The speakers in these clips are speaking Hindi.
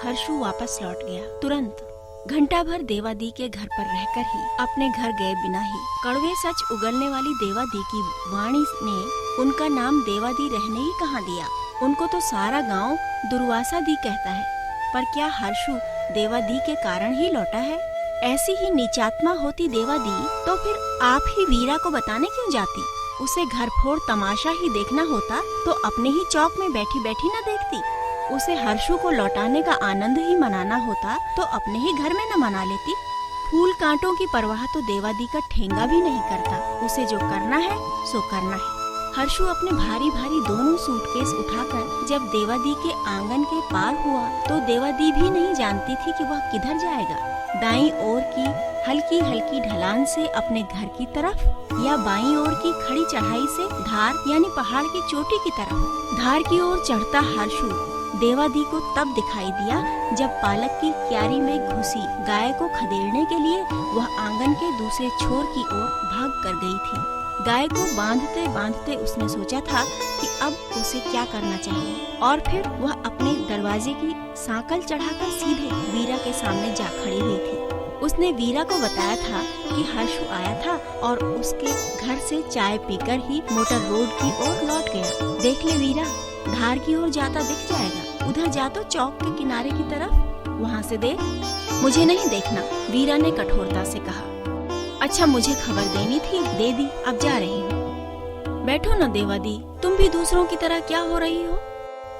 हर्षु वापस लौट गया तुरंत। घंटा भर देवादी के घर पर रहकर ही अपने घर गए बिना ही कड़वे सच उगलने वाली देवादी की वाणी ने उनका नाम देवादी रहने ही कहाँ दिया। उनको तो सारा गांव दुर्वासा दी कहता है, पर क्या हर्षु देवादी के कारण ही लौटा है? ऐसी ही नीचात्मा होती देवादी तो फिर आप ही वीरा को बताने क्यों जाती? उसे घर फोड़ तमाशा ही देखना होता तो अपने ही चौक में बैठी बैठी न देखती। उसे हर्षु को लौटाने का आनंद ही मनाना होता तो अपने ही घर में न मना लेती। फूल कांटों की परवाह तो देवादी का ठेंगा भी नहीं करता। उसे जो करना है सो करना है। हर्षु अपने भारी भारी दोनों सूटकेस उठाकर जब देवादी के आंगन के पार हुआ तो देवादी भी नहीं जानती थी कि वह किधर जाएगा। दाईं ओर की हल्की हल्की ढलान से अपने घर की तरफ या बाईं ओर की खड़ी चढ़ाई से धार यानी पहाड़ की चोटी की तरफ। धार की ओर चढ़ता हर्षु देवादी को तब दिखाई दिया जब पालक की क्यारी में घुसी गाय को खदेड़ने के लिए वह आंगन के दूसरे छोर की ओर भाग कर गई थी। गाय को बांधते बांधते उसने सोचा था कि अब उसे क्या करना चाहिए और फिर वह अपने दरवाजे की सांकल चढ़ाकर सीधे वीरा के सामने जा खड़ी हुई थी। उसने वीरा को बताया था कि हर्षु आया था और उसके घर से चाय पीकर ही मोटर रोड की ओर लौट गया। देख ले वीरा, धार की ओर जाता दिख जाएगा। उधर जा तो चौक के किनारे की तरफ, वहाँ से देख। मुझे नहीं देखना, वीरा ने कठोरता से कहा। अच्छा, मुझे खबर देनी थी, दे दी, अब जा रही हूँ। बैठो न देवादी, तुम भी दूसरों की तरह क्या हो रही हो?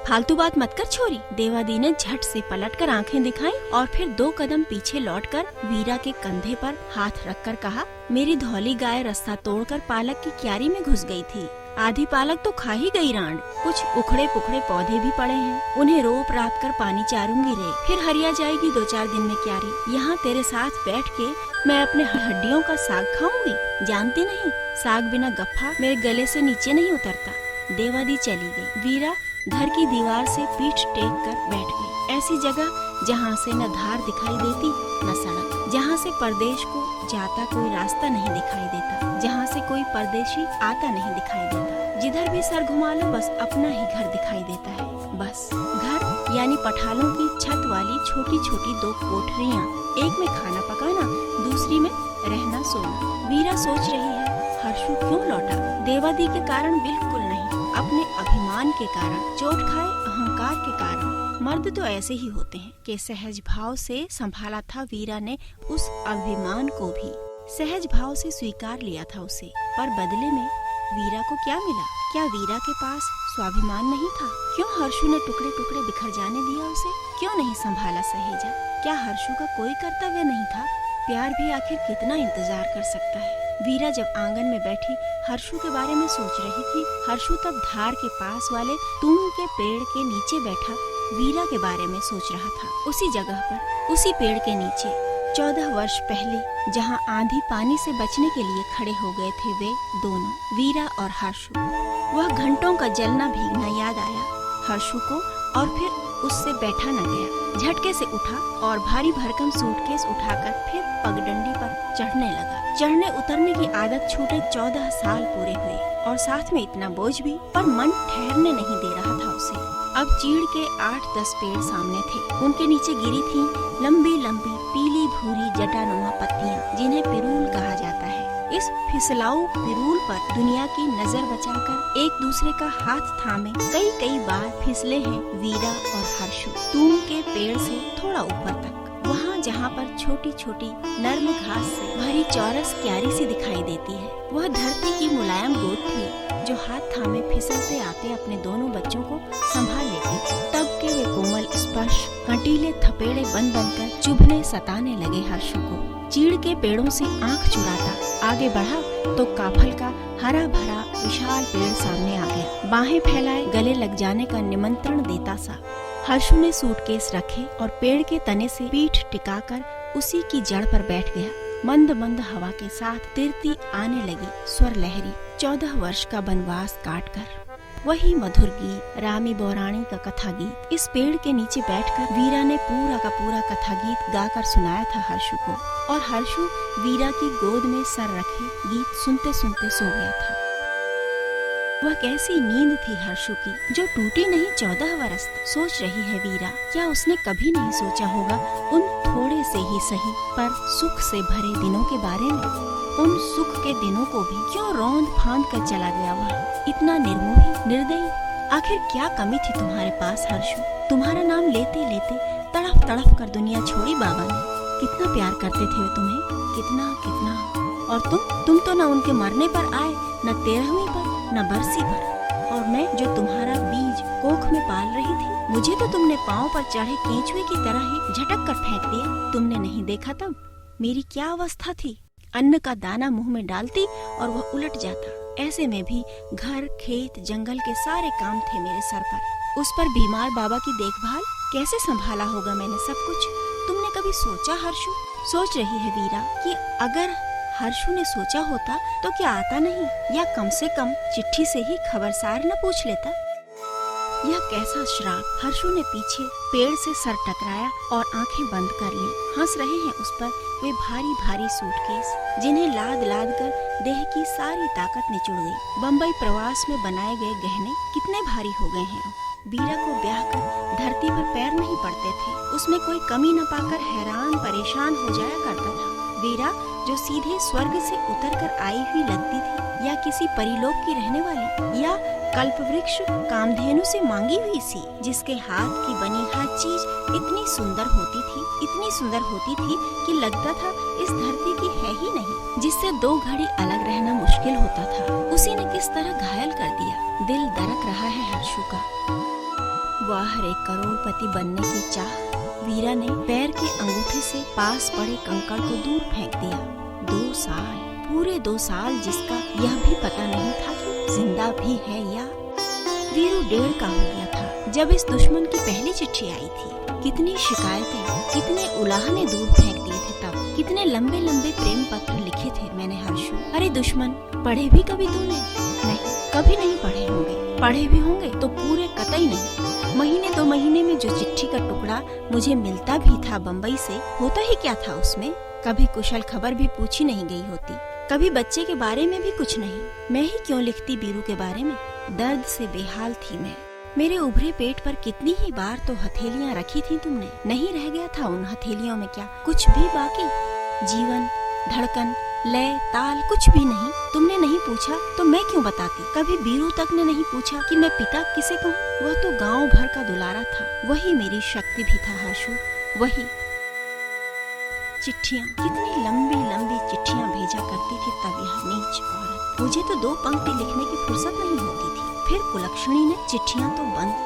फालतू बात मत कर छोरी। देवादी ने झट से पलटकर आंखें दिखाईं और फिर 2 कदम पीछे लौटकर वीरा के कंधे पर हाथ रखकर कहा, मेरी धौली गाय रास्ता तोड़कर पालक की क्यारी में घुस गई थी। आधी पालक तो खा ही गई रांड। कुछ उखड़े पुखड़े पौधे भी पड़े हैं, उन्हें रोप रात कर पानी चारूंगी रे, फिर हरिया जाएगी 2-4 दिन में क्यारी। यहाँ तेरे साथ बैठ के मैं अपने हड्डियों का साग खाऊंगी। जानती नहीं, साग बिना गफ्फा मेरे गले से नीचे नहीं उतरता। देवादी चली गई। वीरा घर की दीवार से पीठ टेक कर बैठ गई। ऐसी जगह जहाँ से न धार दिखाई देती न सड़क, जहाँ से परदेश को जाता कोई रास्ता नहीं दिखाई देता, जहाँ से कोई परदेशी आता नहीं दिखाई देता। जिधर भी सर घुमा लो बस अपना ही घर दिखाई देता है। बस घर यानी पठालों की छत वाली छोटी छोटी 2 कोठरियाँ, एक में खाना पकाना, दूसरी में रहना सोना। वीरा सोच रही है, हर्षु क्यों लौटा? देवादी के कारण बिल्कुल नहीं, अपने अभिमान के कारण, चोट खाए अहंकार के कारण। मर्द तो ऐसे ही होते हैं कि सहज भाव से संभाला था वीरा ने उस अभिमान को भी, सहज भाव से स्वीकार लिया था उसे। पर बदले में वीरा को क्या मिला? क्या वीरा के पास स्वाभिमान नहीं था? क्यों हर्षु ने टुकड़े टुकड़े बिखर जाने दिया उसे? क्यों नहीं संभाला सहेजा? क्या हर्षु का कोई कर्तव्य नहीं था? प्यार भी आखिर कितना इंतजार कर सकता है? वीरा जब आंगन में बैठी हर्षु के बारे में सोच रही थी, हर्षु तब धार के पास वाले तुम के पेड़ के नीचे बैठा वीरा के बारे में सोच रहा था। उसी जगह पर, उसी पेड़ के नीचे 14 वर्ष पहले जहाँ आंधी पानी से बचने के लिए खड़े हो गए थे वे दोनों, वीरा और हर्षु। वह घंटों का जलना भीगना याद आया हर्षु को और फिर उससे बैठा न गया। झटके से उठा और भारी भरकम सूटकेस उठाकर फिर पगडंडी पर चढ़ने लगा। चढ़ने उतरने की आदत छूटे 14 साल पूरे हुए और साथ में इतना बोझ भी, पर मन ठहरने नहीं दे रहा था उसे। अब चीड़ के 8-10 पेड़ सामने थे। उनके नीचे गिरी थी लंबी लंबी पीली भूरी जटानुमा पत्तियां, जिन्हें पिरूल कहा जाता है। इस फिसलाऊ पिरूल पर दुनिया की नजर बचाकर एक दूसरे का हाथ थामे कई बार फिसले हैं वीरा और हर्षु, तूम के पेड़ से थोड़ा ऊपर तक। वहाँ जहाँ पर छोटी छोटी नर्म घास से भरी चौरस क्यारी सी दिखाई देती है, वह धरती की मुलायम गोद थी जो हाथ थामे फिसलते आते अपने दोनों बच्चों को संभाल लेती थी। तब के वे कोमल स्पर्श कंटीले थपेड़े बन बनकर चुभने सताने लगे हर्षु को। चीड़ के पेड़ों से आंख चुराता आगे बढ़ा तो काफल का हरा भरा विशाल पेड़ सामने आ गया, बाहें फैलाए गले लग जाने का निमंत्रण देता सा। हर्षु ने सूटकेस रखे और पेड़ के तने से पीठ टिकाकर उसी की जड़ पर बैठ गया। मंद मंद हवा के साथ तिरती आने लगी स्वर लहरी। 14 वर्ष का वनवास काटकर वही मधुर गीत, रामी बौराणी का कथा गीत। इस पेड़ के नीचे बैठकर वीरा ने पूरा का पूरा कथा गीत गाकर सुनाया था हर्षु को, और हर्षु वीरा की गोद में सर रखे गीत सुनते सुनते सो गया था। वह कैसी नींद थी हर्षु की, जो टूटी नहीं 14 वर्ष तक। सोच रही है वीरा, क्या उसने कभी नहीं सोचा होगा उन थोड़े से ही सही पर सुख से भरे दिनों के बारे में। उन सुख के दिनों को भी क्यों रौंद फांद कर चला गया वह, इतना निर्मोही निर्दयी। आखिर क्या कमी थी तुम्हारे पास हर्षु? तुम्हारा नाम लेते लेते तड़फ तड़फ कर दुनिया छोड़ी बाबा ने। कितना प्यार करते थे वे तुम्हें, कितना कितना। और तुम तो न उनके मरने पर आए, न 13वीं पर, न बरसी पर। और मैं जो तुम्हारा बीज कोख में पाल रही थी, मुझे तो तुमने पाँव पर चढ़े केंचुए की तरह ही झटक कर फेंक दिया। तुमने नहीं देखा तब मेरी क्या अवस्था थी? अन्न का दाना मुंह में डालती और वह उलट जाता। ऐसे में भी घर, खेत, जंगल के सारे काम थे मेरे सर पर। उस पर बीमार बाबा की देखभाल कैसे संभाला होगा मैंने सब कुछ? तुमने कभी सोचा हर्षु? सोच रही है वीरा कि अगर हर्षु ने सोचा होता तो क्या आता नहीं, या कम से कम चिट्ठी से ही खबरसार न पूछ लेता? यह कैसा श्राप! हर्षु ने पीछे पेड़ से सर टकराया और आंखें बंद कर ली। हंस रहे हैं उस पर वे भारी भारी सूटकेस, जिन्हें लाद लाद कर देह की सारी ताकत निचुड़ गई। बम्बई प्रवास में बनाए गए गहने कितने भारी हो गए हैं। वीरा को ब्याह कर धरती पर पैर नहीं पड़ते थे। उसमें कोई कमी न पाकर हैरान परेशान हो जाया करता था। वीरा जो सीधे स्वर्ग से उतरकर आई हुई लगती थी, या किसी परिलोक की रहने वाली, या कल्पवृक्ष कामधेनु से मांगी हुई सी, जिसके हाथ की बनी हर चीज इतनी सुंदर होती थी, इतनी सुंदर होती थी कि लगता था इस धरती की है ही नहीं, जिससे 2 घड़ी अलग रहना मुश्किल होता था। उसी ने किस तरह घायल कर दिया। दिल दरक रहा है हर्षु का। वाह रे करोड़पति बनने की चाह। वीरा ने पैर के अंगूठे से पास पड़े कंकड़ को दूर फेंक दिया। 2 साल, पूरे 2 साल, जिसका यह भी पता नहीं था कि जिंदा भी है या। वीरू 1.5 का हो गया था जब इस दुश्मन की पहली चिट्ठी आई थी। कितनी शिकायतें, कितने उलाहने दूर फेंक दिए थे तब। कितने लंबे लंबे प्रेम पत्र लिखे थे मैंने हर्षु। अरे दुश्मन, पढ़े भी कभी तूने? नहीं, कभी नहीं पढ़े होंगे। पढ़े भी होंगे तो पूरे कतई नहीं। महीने 2 महीने में जो चिट्ठी का टुकड़ा मुझे मिलता भी था बम्बई से, होता ही क्या था उसमें? कभी कुशल खबर भी पूछी नहीं गई होती, कभी बच्चे के बारे में भी कुछ नहीं। मैं ही क्यों लिखती बीरू के बारे में? दर्द से बेहाल थी मैं। मेरे उभरे पेट पर कितनी ही बार तो हथेलियां रखी थी तुमने। नहीं रह गया था उन हथेलियों में क्या कुछ भी बाकी? जीवन, धड़कन, लय, ताल, कुछ भी नहीं। तुमने नहीं पूछा तो मैं क्यों बताती? कभी बीरू तक ने नहीं पूछा कि मैं पिता किसे कहूँ? वह तो गांव भर का दुलारा था। वही मेरी शक्ति भी था हर्षु, वही। चिट्ठियाँ, कितनी लंबी लंबी चिट्ठियाँ भेजा करती थी तब यह नीच औरत। मुझे तो 2 पंक्ति लिखने की फुर्सत नहीं होती थी। फिर कुलक्षणी ने चिट्ठियाँ तो बंद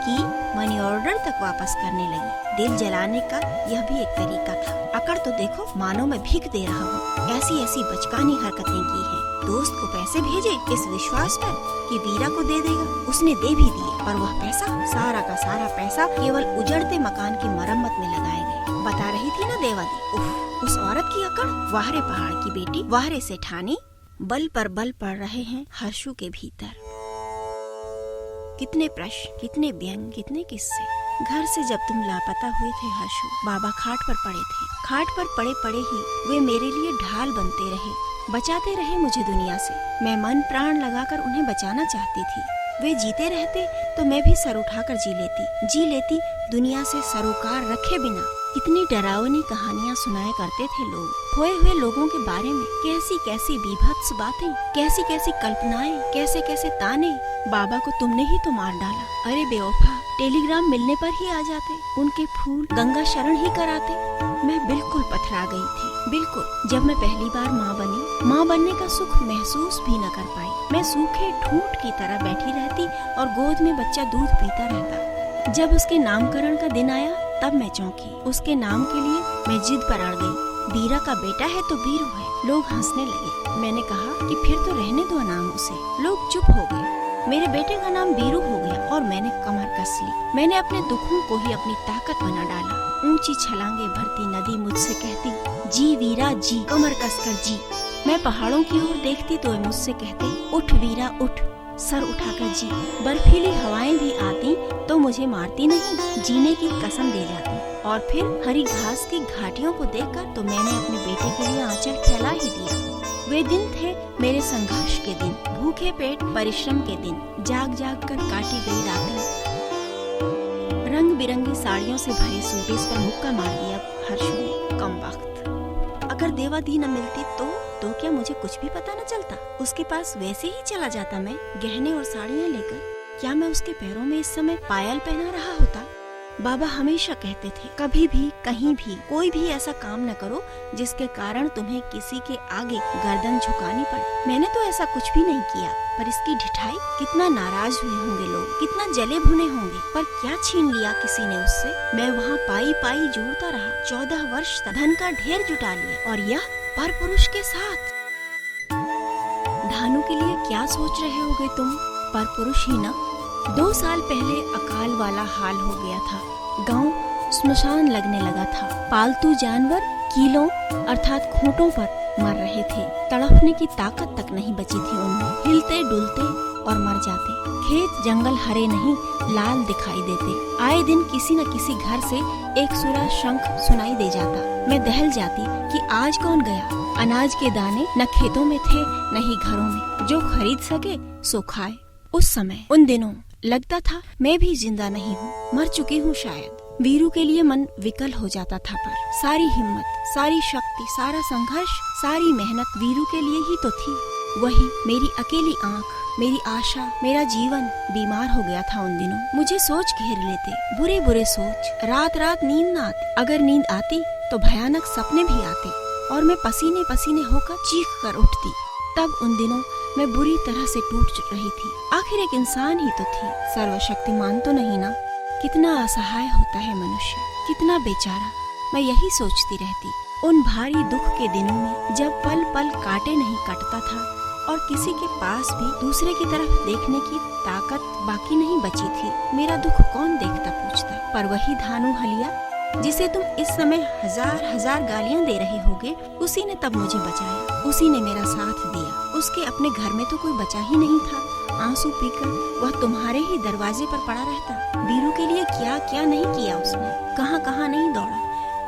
की मनी ऑर्डर तक वापस करने लगी। दिल जलाने का यह भी एक तरीका था। अकड़ तो देखो, मानो मैं भीख दे रहा हूँ। ऐसी ऐसी बचकानी हरकतें की हैं। दोस्त को पैसे भेजे इस विश्वास पर कि वीरा को दे देगा। उसने दे भी दिए, पर वह पैसा, सारा का सारा पैसा केवल उजड़ते मकान की मरम्मत में लगाए गए। बता रही थी ना देवादी, उफ, उस औरत की अकड़। वाहरे पहाड़ की बेटी, वाहरे सेठानी। बल पर बल पड़ रहे हैं हर्षु के भीतर। कितने प्रश्न, कितने व्यंग, कितने किस्से। घर से जब तुम लापता हुए थे हर्षु, बाबा खाट पर पड़े थे। खाट पर पड़े पड़े ही वे मेरे लिए ढाल बनते रहे, बचाते रहे मुझे दुनिया से। मैं मन प्राण लगाकर उन्हें बचाना चाहती थी। वे जीते रहते तो मैं भी सर उठाकर जी लेती दुनिया से सरोकार रखे बिना। कितनी डरावनी कहानियाँ सुनाया करते थे लोग, खोए हुए लोगों के बारे में। कैसी कैसी बीभत्स बातें, कैसी कैसी कल्पनाएं, कैसे कैसे ताने। बाबा को तुमने ही तो मार डाला। अरे बेवफा, टेलीग्राम मिलने पर ही आ जाते, उनके फूल गंगा शरण ही कराते। मैं बिल्कुल पथरा गई थी, बिल्कुल। जब मैं पहली बार माँ बनने का सुख महसूस भी न कर पाई। मैं सूखे ठूंठ की तरह बैठी रहती और गोद में बच्चा दूध पीता रहता। जब उसके नामकरण का दिन आया तब मैं चौंकी। उसके नाम के लिए मैं जिद पर अड़ गई। वीरा का बेटा है तो वीरू है। लोग हंसने लगे। मैंने कहा कि फिर तो रहने दो नाम उसे। लोग चुप हो गए। मेरे बेटे का नाम वीरू हो गया और मैंने कमर कस ली। मैंने अपने दुखों को ही अपनी ताकत बना डाला। ऊंची छलांगे भरती नदी मुझसे कहती, जी वीरा जी, कमर कस कर जी। मैं पहाड़ों की ओर देखती तो वे मुझसे कहते, उठ वीरा उठ, सर उठाकर जी। बर्फीली हवाएं भी आती तो मुझे मारती नहीं, जीने की कसम दे जाती। और फिर हरी घास की घाटियों को देखकर तो मैंने अपने बेटे के लिए आंचल फैला ही दिया। वे दिन थे मेरे संघर्ष के दिन। भूखे पेट परिश्रम के दिन, जाग जाग कर काटी गई रातें, रंग बिरंगी साड़ियों से भरे सूटकेस पर मुक्का मार दिया हर्षू ने। कम वक्त, अगर देवा दी न मिलती तो क्या मुझे कुछ भी पता न चलता? उसके पास वैसे ही चला जाता मैं, गहने और साड़ियाँ लेकर। क्या मैं उसके पैरों में इस समय पायल पहना रहा होता? बाबा हमेशा कहते थे, कभी भी कहीं भी कोई भी ऐसा काम न करो जिसके कारण तुम्हें किसी के आगे गर्दन झुकानी पड़े। मैंने तो ऐसा कुछ भी नहीं किया, पर इसकी ढिठाई, कितना नाराज हुए होंगे लोग, कितना जले भुने होंगे। पर क्या छीन लिया किसी ने उससे? मैं वहाँ पाई पाई जोड़ता रहा 14 वर्ष तक, धन का ढेर जुटा लिया, और यह पर पुरुष के साथ। धानु के लिए क्या सोच रहे होगे तुम? पर पुरुष ही ना। 2 साल पहले अकाल वाला हाल हो गया था। गांव स्मशान लगने लगा था। पालतू जानवर कीलों अर्थात खूंटों पर मर रहे थे। तड़पने की ताकत तक नहीं बची थी उनमें। हिलते डुलते और मर जाते। खेत जंगल हरे नहीं लाल दिखाई देते। आए दिन किसी न किसी घर से एक सुरा शंख सुनाई दे जाता। मैं दहल जाती कि आज कौन गया। अनाज के दाने न खेतों में थे न ही घरों में। जो खरीद सके सो खाए। उस समय, उन दिनों लगता था मैं भी जिंदा नहीं हूँ, मर चुकी हूँ शायद। वीरू के लिए मन विकल हो जाता था, पर सारी हिम्मत, सारी शक्ति, सारा संघर्ष, सारी मेहनत वीरू के लिए ही तो थी। वही मेरी अकेली आंख, मेरी आशा, मेरा जीवन बीमार हो गया था उन दिनों। मुझे सोच घेर लेते, बुरे बुरे सोच। रात रात नींद न आती। अगर नींद आती तो भयानक सपने भी आते और मैं पसीने पसीने होकर चीख कर उठती। तब उन दिनों मैं बुरी तरह से टूट रही थी। आखिर एक इंसान ही तो थी, सर्वशक्तिमान तो नहीं ना। कितना असहाय होता है मनुष्य, कितना बेचारा। मैं यही सोचती रहती उन भारी दुख के दिनों में, जब पल पल काटे नहीं कटता था और किसी के पास भी दूसरे की तरफ देखने की ताकत बाकी नहीं बची थी। मेरा दुख कौन देखता पूछता। पर वही धानु हलिया जिसे तुम इस समय हजार हजार गालियां दे रहे होगे, उसी ने तब मुझे बचाया, उसी ने मेरा साथ दिया। उसके अपने घर में तो कोई बचा ही नहीं था। आंसू पीकर वह तुम्हारे ही दरवाजे पर पड़ा रहता। वीरू के लिए क्या क्या नहीं किया उसने, कहाँ कहाँ नहीं दौड़ा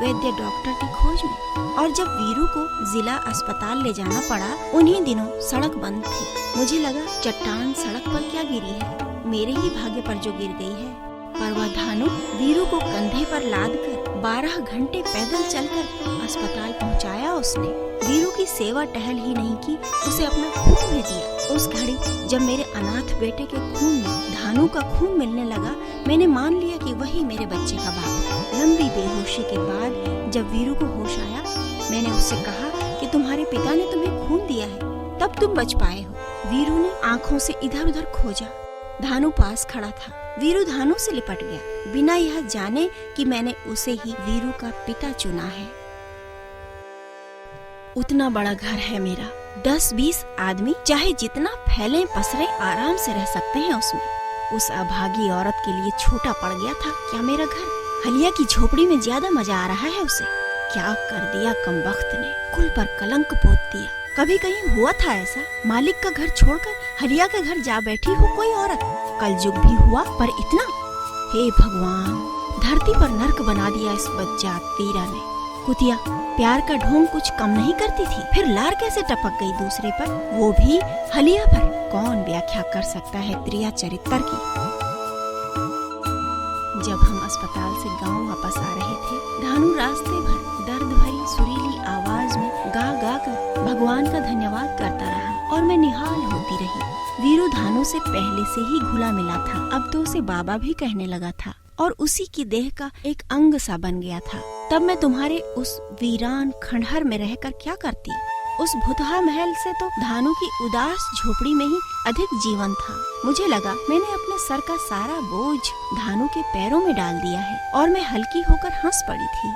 वैद्य डॉक्टर की खोज में। और जब वीरू को जिला अस्पताल ले जाना पड़ा, उन्हीं दिनों सड़क बंद थी। मुझे लगा चट्टान सड़क पर क्या गिरी है, मेरे ही भाग्य पर जो गिर गई है। पर वह धानु वीरू को कंधे पर लादकर 12 घंटे पैदल चलकर अस्पताल पहुंचाया उसने। वीरू की सेवा टहल ही नहीं की, उसे अपना खून भी दिया। उस घड़ी जब मेरे अनाथ बेटे के खून में धानु का खून मिलने लगा, मैंने मान लिया कि वही मेरे बच्चे का बाप है। लंबी बेहोशी के बाद जब वीरू को होश आया, मैंने उससे कहा कि तुम्हारे पिता ने तुम्हें खून दिया है, तब तुम बच पाए हो। वीरू ने आँखों से इधर उधर खोजा। धानु पास खड़ा था। वीरू धानु से लिपट गया, बिना यह जाने कि मैंने उसे ही वीरू का पिता चुना है। उतना बड़ा घर है मेरा, 10-20 आदमी चाहे जितना फैले पसरे आराम से रह सकते हैं उसमें। उस अभागी औरत के लिए छोटा पड़ गया था क्या मेरा घर? हलिया की झोपड़ी में ज्यादा मजा आ रहा है उसे। क्या कर दिया कमबख्त ने, कुल पर कलंक पोत दिया। कभी कहीं हुआ था ऐसा, मालिक का घर छोड़कर हलिया के घर जा बैठी हो कोई औरत? कलयुग भी हुआ, पर इतना? हे भगवान, धरती पर नर्क बना दिया इस बज्जात वीरा ने। कुतिया प्यार का ढोंग कुछ कम नहीं करती थी, फिर लार कैसे टपक गई दूसरे पर, वो भी हलिया पर? कौन व्याख्या कर सकता है त्रिया चरित्र की। जब हम अस्पताल से गांव वापस आ रहे थे, धानु रास्ते भर दर्द भरी सुरीली आवाज में गा गा कर भगवान का धन्यवाद करता रहा और मैं निहाल होती रही। वीरू धानु से पहले से ही घुला मिला था, अब तो उसे बाबा भी कहने लगा था और उसी की देह का एक अंग सा बन गया था। तब मैं तुम्हारे उस वीरान खंडहर में रहकर क्या करती? उस भुतहा महल से तो धानु की उदास झोपड़ी में ही अधिक जीवन था। मुझे लगा मैंने अपने सर का सारा बोझ धानु के पैरों में डाल दिया है और मैं हल्की होकर हंस पड़ी थी।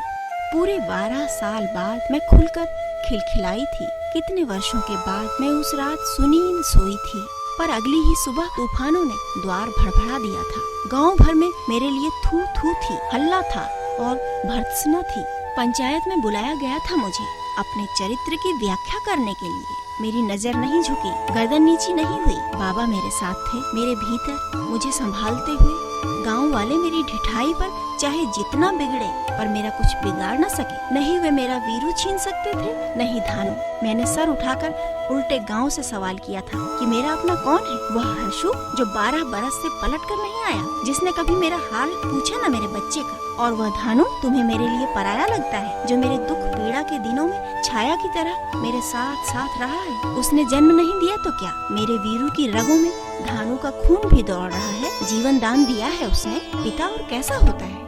पूरे 12 साल बाद मैं खुलकर खिलखिलाई थी। कितने वर्षों के बाद मैं उस रात सुनींद सोई थी, पर अगली ही सुबह तूफानों ने द्वार भड़भड़ा दिया था। गांव भर में मेरे लिए थू थू थी, हल्ला था और भर्त्सना थी। पंचायत में बुलाया गया था मुझे अपने चरित्र की व्याख्या करने के लिए। मेरी नजर नहीं झुकी, गर्दन नीची नहीं हुई। बाबा मेरे साथ थे, मेरे भीतर मुझे संभालते हुए। गांव वाले मेरी ढिठाई पर चाहे जितना बिगड़े, पर मेरा कुछ बिगाड़ न सके। नहीं वे मेरा वीरू छीन सकते थे, नहीं धानु। मैंने सर उठाकर उल्टे गांव से सवाल किया था कि मेरा अपना कौन है। वह हर्षु जो 12 बरस से पलट कर नहीं आया, जिसने कभी मेरा हाल पूछा न मेरे बच्चे का। और वह धानु तुम्हें मेरे लिए पराया लगता है, जो मेरे दुख पीड़ा के दिनों में छाया की तरह मेरे साथ साथ रहा है। उसने जन्म नहीं दिया तो क्या, मेरे वीरू की रगों में धानु का खून भी दौड़ रहा है। जीवन दान दिया है उसने, पिता और कैसा होता है।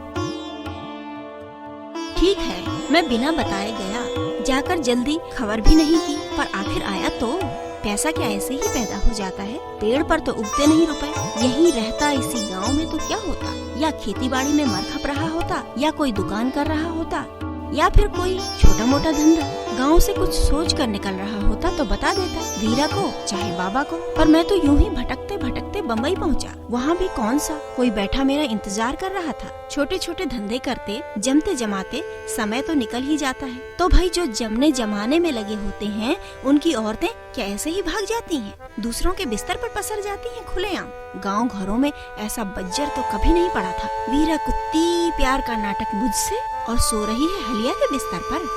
ठीक है, मैं बिना बताए गया, जाकर जल्दी खबर भी नहीं की, पर आखिर आया तो। पैसा क्या ऐसे ही पैदा हो जाता है? पेड़ पर तो उगते नहीं रुपए। यहीं रहता इसी गांव में तो क्या होता, या खेती बाड़ी में मरखप रहा होता, या कोई दुकान कर रहा होता, या फिर कोई छोटा मोटा धंधा। गांव से कुछ सोच कर निकल रहा होता तो बता देता, वीरा को चाहे बाबा को। पर मैं तो यूं ही भटकते भटकते बम्बई पहुंचा। वहाँ भी कौन सा कोई बैठा मेरा इंतजार कर रहा था। छोटे छोटे धंधे करते जमते जमाते समय तो निकल ही जाता है। तो भाई जो जमने जमाने में लगे होते हैं, उनकी औरतें क्या ऐसे ही भाग जाती हैं, दूसरों के बिस्तर पर पसर जाती हैं खुलेआम। गांव घरों में ऐसा बज्जर तो कभी नहीं पड़ा था। वीरा कुत्ती प्यार का नाटक मुझसे, और सो रही है हलिया के बिस्तर पर।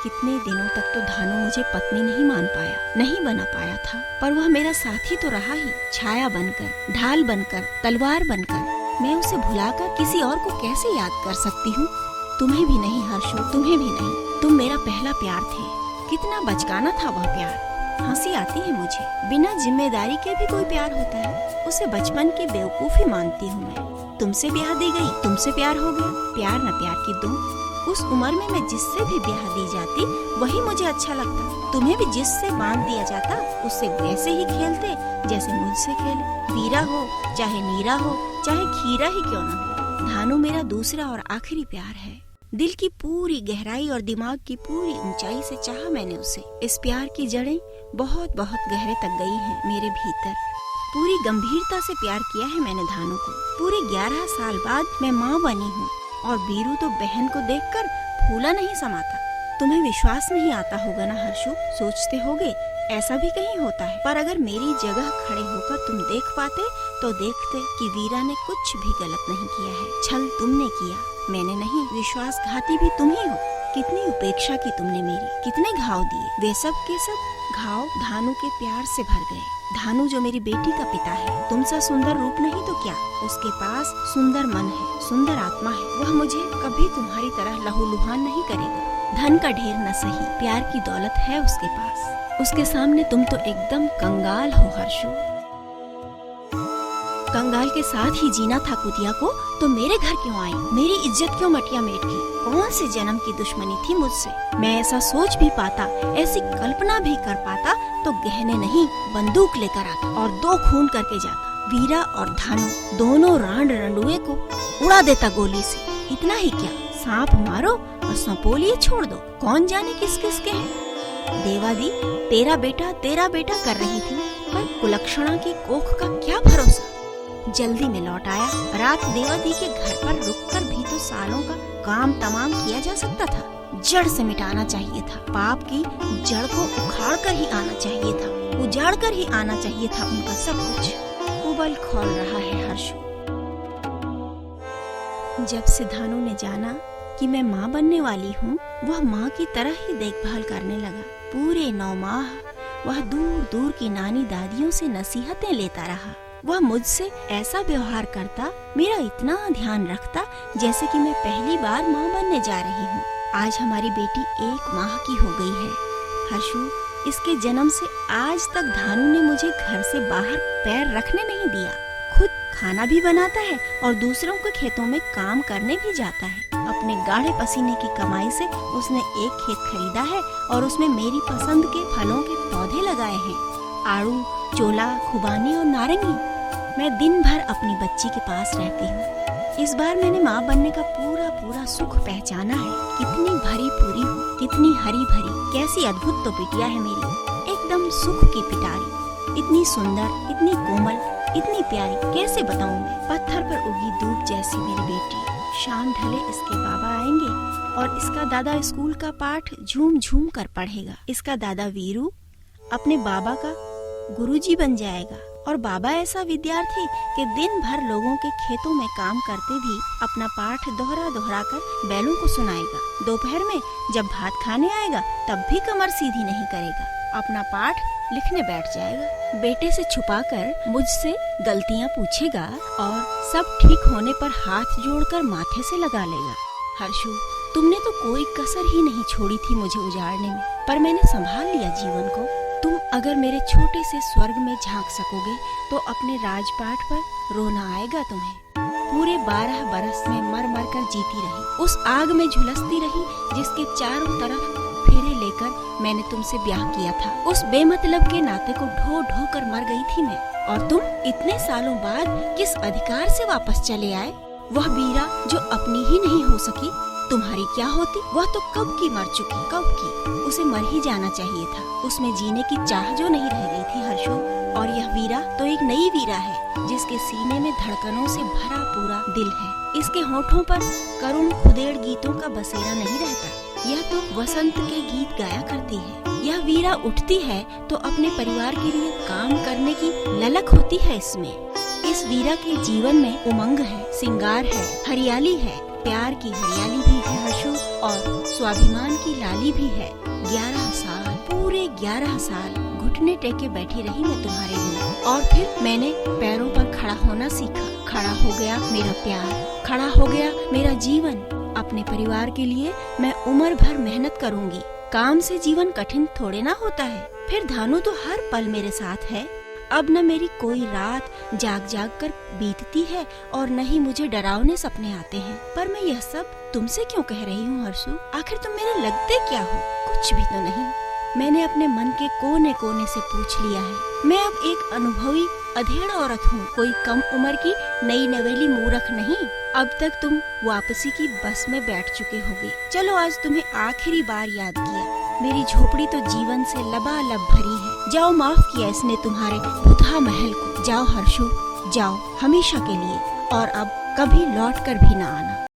कितने दिनों तक तो धानु मुझे पत्नी नहीं मान पाया, नहीं बना पाया था, पर वह मेरा साथी तो रहा ही। छाया बनकर, ढाल बनकर, तलवार बनकर। मैं उसे भुलाकर किसी और को कैसे याद कर सकती हूँ? तुम्हें भी नहीं हर्षु, तुम्हें भी नहीं। तुम मेरा पहला प्यार थे। कितना बचकाना था वह प्यार। हंसी आती है मुझे। बिना जिम्मेदारी के भी कोई प्यार होता है, उसे बचपन की बेवकूफी मानती हूँ मैं। तुमसे ब्याह दी गई, तुमसे प्यार हो गया। प्यार न प्यार की दुम। उस उम्र में मैं जिससे भी ब्याह दी जाती वही मुझे अच्छा लगता। तुम्हें भी जिससे बांध दिया जाता उससे वैसे ही खेलते जैसे मुझसे खेले। वीरा हो चाहे नीरा हो, चाहे खीरा ही क्यों न हो, धानु मेरा दूसरा और आखिरी प्यार है। दिल की पूरी गहराई और दिमाग की पूरी ऊंचाई से चाहा मैंने उसे। इस प्यार की जड़ें बहुत बहुत गहरे तक गई हैं मेरे भीतर। पूरी गंभीरता से प्यार किया है मैंने धानु को। पूरे 11 साल बाद मैं माँ बनी हूँ, और वीरू तो बहन को देखकर फूला नहीं समाता। तुम्हें विश्वास नहीं आता होगा ना हर्षु, सोचते होगे ऐसा भी कहीं होता है। पर अगर मेरी जगह खड़े होकर तुम देख पाते तो देखते कि वीरा ने कुछ भी गलत नहीं किया है। छल तुमने किया, मैंने नहीं। विश्वासघाती भी तुम ही हो। कितनी उपेक्षा की तुमने मेरी, कितने घाव दिए। वे सब के सब घाव धानु के प्यार से भर गए। धानु जो मेरी बेटी का पिता है, तुमसा सुंदर रूप नहीं तो क्या, उसके पास सुंदर मन है, सुंदर आत्मा है। वह मुझे कभी तुम्हारी तरह लहूलुहान नहीं करेगा। धन का ढेर न सही, प्यार की दौलत है उसके पास। उसके सामने तुम तो एकदम कंगाल हो हर्षु। कंगाल के साथ ही जीना था कुतिया को, तो मेरे घर क्यों आई? मेरी इज्जत क्यों मटिया मेट की? कौन से जन्म की दुश्मनी थी मुझसे? मैं ऐसा सोच भी पाता, ऐसी कल्पना भी कर पाता तो गहने नहीं बंदूक लेकर आता और 2 खून करके जाता। वीरा और धानु दोनों रांड रंडुए को उड़ा देता गोली से। इतना ही क्या, सांप मारो और सपोलिए छोड़ दो। कौन जाने किस किस के हैं। देवादी तेरा बेटा कर रही थी, पर कुलक्षणा की कोख का क्या भरोसा। जल्दी में लौट आया। रात देवादी के घर पर रुककर भी तो सालों का काम तमाम किया जा सकता था। जड़ से मिटाना चाहिए था। पाप की जड़ को उखाड़ कर ही आना चाहिए था, उजाड़ कर ही आना चाहिए था उनका सब कुछ। उबल खोल रहा है हर्षु। जब से धानु ने जाना कि मैं माँ बनने वाली हूँ, वह माँ की तरह ही देखभाल करने लगा। पूरे 9 माह वह दूर दूर की नानी दादियों से नसीहतें लेता रहा। वह मुझसे ऐसा व्यवहार करता, मेरा इतना ध्यान रखता जैसे कि मैं पहली बार माँ बनने जा रही हूँ। आज हमारी बेटी 1 माह की हो गई है हर्षु। इसके जन्म से आज तक धानु ने मुझे घर से बाहर पैर रखने नहीं दिया। खुद खाना भी बनाता है और दूसरों के खेतों में काम करने भी जाता है। अपने गाढ़े पसीने की कमाई से उसने एक खेत खरीदा है और उसमें मेरी पसंद के फलों के पौधे लगाए हैं। आड़ू, चोला, खुबानी और नारंगी। मैं दिन भर अपनी बच्ची के पास रहती हूँ। इस बार मैंने माँ बनने का पूरा सुख पहचाना है। कितनी भरी पूरी हूँ, कितनी हरी भरी, कैसी अद्भुत तो बिटिया है मेरी। एकदम सुख की पिटारी, इतनी सुंदर, इतनी कोमल, इतनी प्यारी, कैसे बताऊँ मैं। पत्थर पर उगी धूप जैसी मेरी बेटी। शाम ढले इसके बाबा आएंगे और इसका दादा स्कूल का पाठ झूम झूम कर पढ़ेगा। इसका दादा वीरू अपने बाबा का गुरुजी बन जाएगा और बाबा ऐसा विद्यार्थी कि दिन भर लोगों के खेतों में काम करते भी अपना पाठ दोहरा दोहरा कर बैलों को सुनाएगा। दोपहर में जब भात खाने आएगा तब भी कमर सीधी नहीं करेगा, अपना पाठ लिखने बैठ जाएगा। बेटे से छुपाकर मुझसे गलतियाँ पूछेगा और सब ठीक होने पर हाथ जोड़कर माथे से लगा लेगा। हर्षु, तुमने तो कोई कसर ही नहीं छोड़ी थी मुझे उजाड़ने में, पर मैंने संभाल लिया जीवन को। तुम अगर मेरे छोटे से स्वर्ग में झांक सकोगे तो अपने राजपाट पर रोना आएगा तुम्हें। पूरे 12 बरस में मर मर कर जीती रही, उस आग में झुलसती रही जिसके चारों तरफ फेरे लेकर मैंने तुमसे ब्याह किया था। उस बेमतलब के नाते को ढो ढो कर मर गई थी मैं, और तुम इतने सालों बाद किस अधिकार से वापस चले आए? वह वीरा जो अपनी ही नहीं हो सकी, तुम्हारी क्या होती? वह तो कब की मर चुकी, कब की। उसे मर ही जाना चाहिए था, उसमें जीने की चाह जो नहीं रह गई थी हर्षो। और यह वीरा तो एक नई वीरा है जिसके सीने में धड़कनों से भरा पूरा दिल है। इसके होठों पर करुण खुदेड़ गीतों का बसेरा नहीं रहता, यह तो वसंत के गीत गाया करती है। यह वीरा उठती है तो अपने परिवार के लिए काम करने की ललक होती है इसमें। इस वीरा के जीवन में उमंग है, सिंगार है, हरियाली है, प्यार की हरियाली भी है हर्षो, और स्वाभिमान की लाली भी है। 11 साल, पूरे 11 साल घुटने टेके बैठी रही मैं तुम्हारे लिए, और फिर मैंने पैरों पर खड़ा होना सीखा। खड़ा हो गया मेरा प्यार, खड़ा हो गया मेरा जीवन। अपने परिवार के लिए मैं उम्र भर मेहनत करूंगी। काम से जीवन कठिन थोड़े ना होता है। फिर धानु तो हर पल मेरे साथ है। अब न मेरी कोई रात जाग जाग कर बीतती है और न ही मुझे डरावने सपने आते हैं। पर मैं यह सब तुमसे क्यों कह रही हूँ हर्षु? आखिर तुम मेरे लगते क्या हो? कुछ भी तो नहीं। मैंने अपने मन के कोने कोने से पूछ लिया है। मैं अब एक अनुभवी अधेड़ औरत हूँ, कोई कम उम्र की नई नवेली मूर्ख नहीं। अब तक तुम वापसी की बस में बैठ चुके होगे। चलो आज तुम्हें आखिरी बार याद किया। मेरी झोपड़ी तो जीवन से लबालब भरी है। जाओ, माफ किया इसने तुम्हारे बुधा महल को। जाओ हर्षु, जाओ हमेशा के लिए, और अब कभी लौट कर भी ना आना।